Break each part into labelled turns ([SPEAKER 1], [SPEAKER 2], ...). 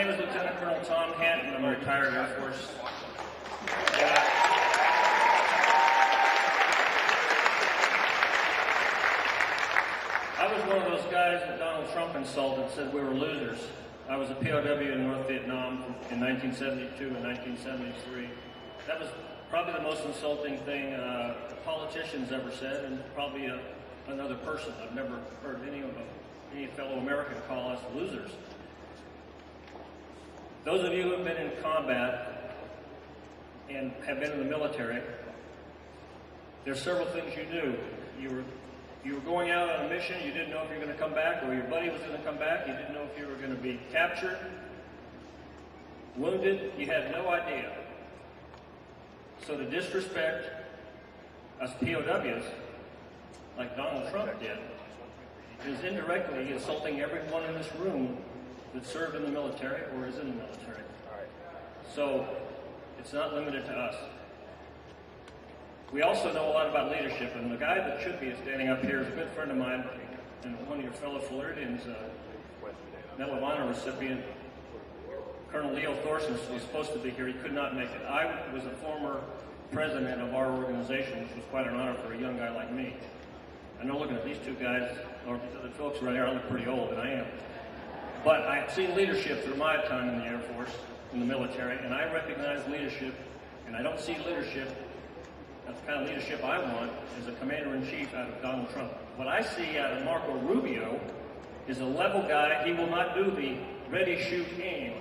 [SPEAKER 1] name is Lieutenant Colonel Tom Hanton. I'm a retired Air Force. I was one of those guys that Donald Trump insulted, said we were losers. I was a POW in North Vietnam in 1972 and 1973. That was probably the most insulting thing politicians ever said, and probably another person. I've never heard any fellow American call us losers. Those of you who have been in combat and have been in the military, there's several things you do. You were going out on a mission, you didn't know if you were going to come back, or your buddy was going to come back, you didn't know if you were going to be captured, wounded, you had no idea. So to disrespect us POWs, like Donald Trump did, is indirectly insulting everyone in this room that served in the military or is in the military. So it's not limited to us. We also know a lot about leadership, and the guy that should be standing up here is a good friend of mine and one of your fellow Floridians, Medal of Honor recipient, Colonel Leo Thorson was supposed to be here. He could not make it. I was a former president of our organization, which was quite an honor for a young guy like me. I know looking at these two guys, or the folks right here, I look pretty old, and I am. But I've seen leadership through my time in the Air Force, in the military, and I recognize leadership, and I don't see leadership. That's the kind of leadership I want as a commander-in-chief out of Donald Trump. What I see out of Marco Rubio is a level guy. He will not do the ready, shoot, aim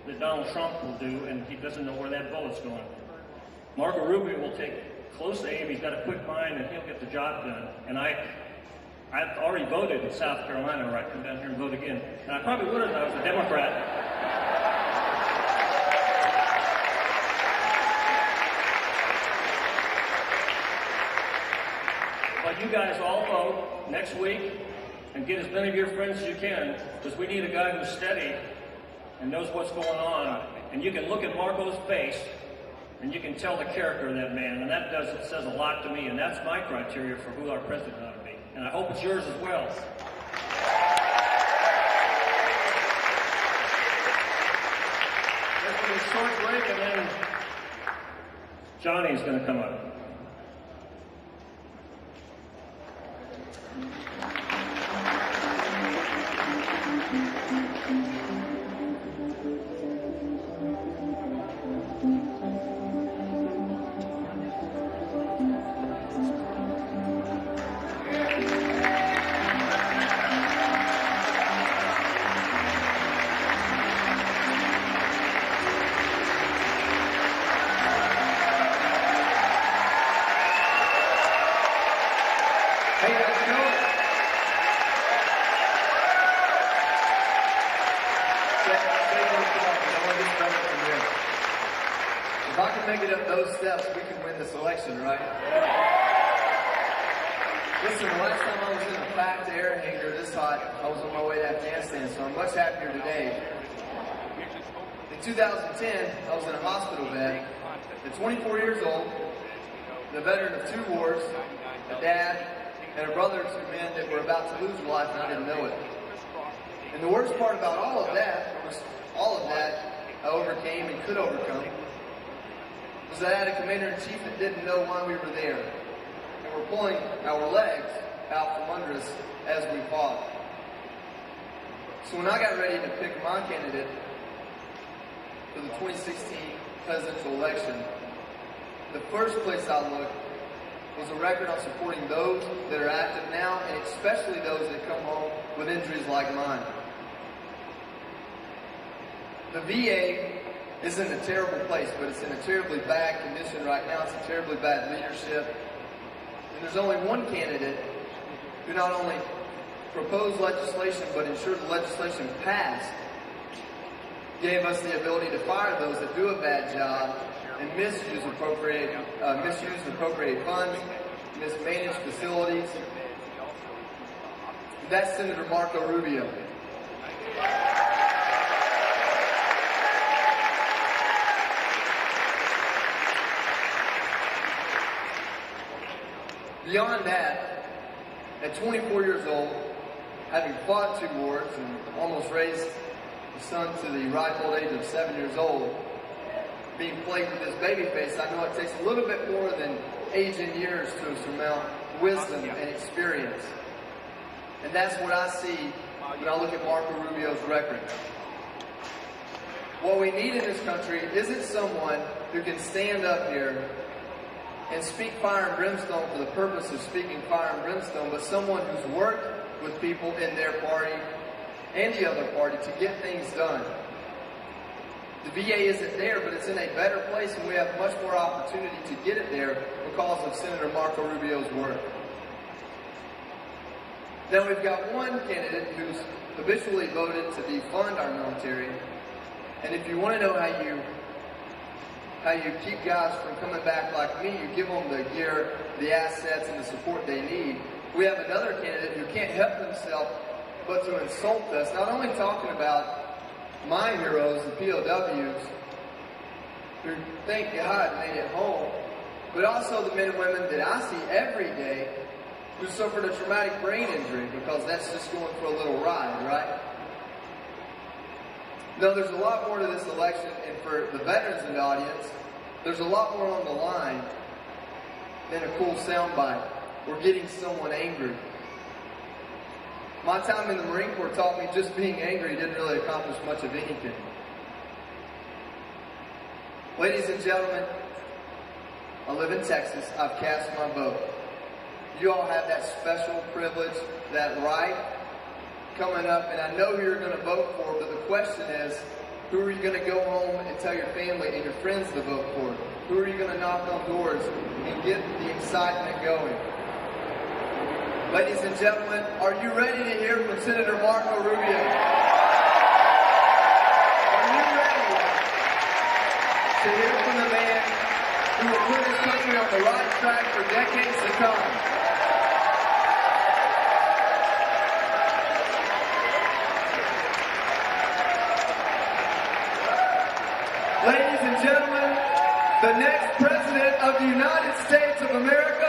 [SPEAKER 1] that Donald Trump will do, and he doesn't know where that bullet's going. Marco Rubio will take close aim. He's got a quick mind, and he'll get the job done. And I've already voted in South Carolina, where I come down here and vote again. And I probably would have if I was a Democrat. But you guys all vote next week and get as many of your friends as you can, because we need a guy who's steady and knows what's going on. And you can look at Marco's face and you can tell the character of that man, and it says a lot to me, and that's my criteria for who our president ought to be. And I hope it's yours as well. There's going to be a short break, and then Johnny's going to come up.
[SPEAKER 2] If I can make it up those steps, we can win this election, right? Listen, the last time I was in a packed air hangar this hot, I was on my way to Afghanistan, so I'm much happier today. In 2010, I was in a hospital bed. At 24 years old, the veteran of 2 wars, a dad, and a brother of 2 men that were about to lose a life, and I didn't know it. And the worst part about all of that was I overcame and could overcome, was that I had a commander-in-chief that didn't know why we were there. And we're pulling our legs out from under us as we fought. So when I got ready to pick my candidate for the 2016 presidential election, the first place I looked was a record on supporting those that are active now, and especially those that come home with injuries like mine. The VA isn't a terrible place, but it's in a terribly bad condition right now. It's a terribly bad leadership. And there's only one candidate who not only proposed legislation, but ensured the legislation passed, gave us the ability to fire those that do a bad job and misuse appropriate funds, mismanage facilities. That's Senator Marco Rubio. Beyond that, at 24 years old, having fought 2 wars and almost raised a son to the ripe old age of 7 years old, being plagued with this baby face, I know it takes a little bit more than age and years to surmount wisdom and experience. And that's what I see when I look at Marco Rubio's record. What we need in this country isn't someone who can stand up here and speak fire and brimstone for the purpose of speaking fire and brimstone, but someone who's worked with people in their party and the other party to get things done. The VA isn't there, but it's in a better place, and we have much more opportunity to get it there because of Senator Marco Rubio's work. Now we've got one candidate who's habitually voted to defund our military, and if you want to know how you keep guys from coming back like me, you give them the gear, the assets, and the support they need. We have another candidate who can't help himself but to insult us, not only talking about my heroes, the POWs, who thank God made it home, but also the men and women that I see every day who suffered a traumatic brain injury, because that's just going for a little ride, right? No, there's a lot more to this election, and for the veterans in the audience, there's a lot more on the line than a cool soundbite or getting someone angry. My time in the Marine Corps taught me just being angry didn't really accomplish much of anything. Ladies and gentlemen, I live in Texas. I've cast my vote. You all have that special privilege, that right coming up, and I know who you're going to vote for, but the question is, who are you going to go home and tell your family and your friends to vote for? Who are you going to knock on doors and get the excitement going? Ladies and gentlemen, are you ready to hear from Senator Marco Rubio? Are you ready to hear from the man who will put his country on the right track for decades to come? Ladies and gentlemen, the next President of the United States of America,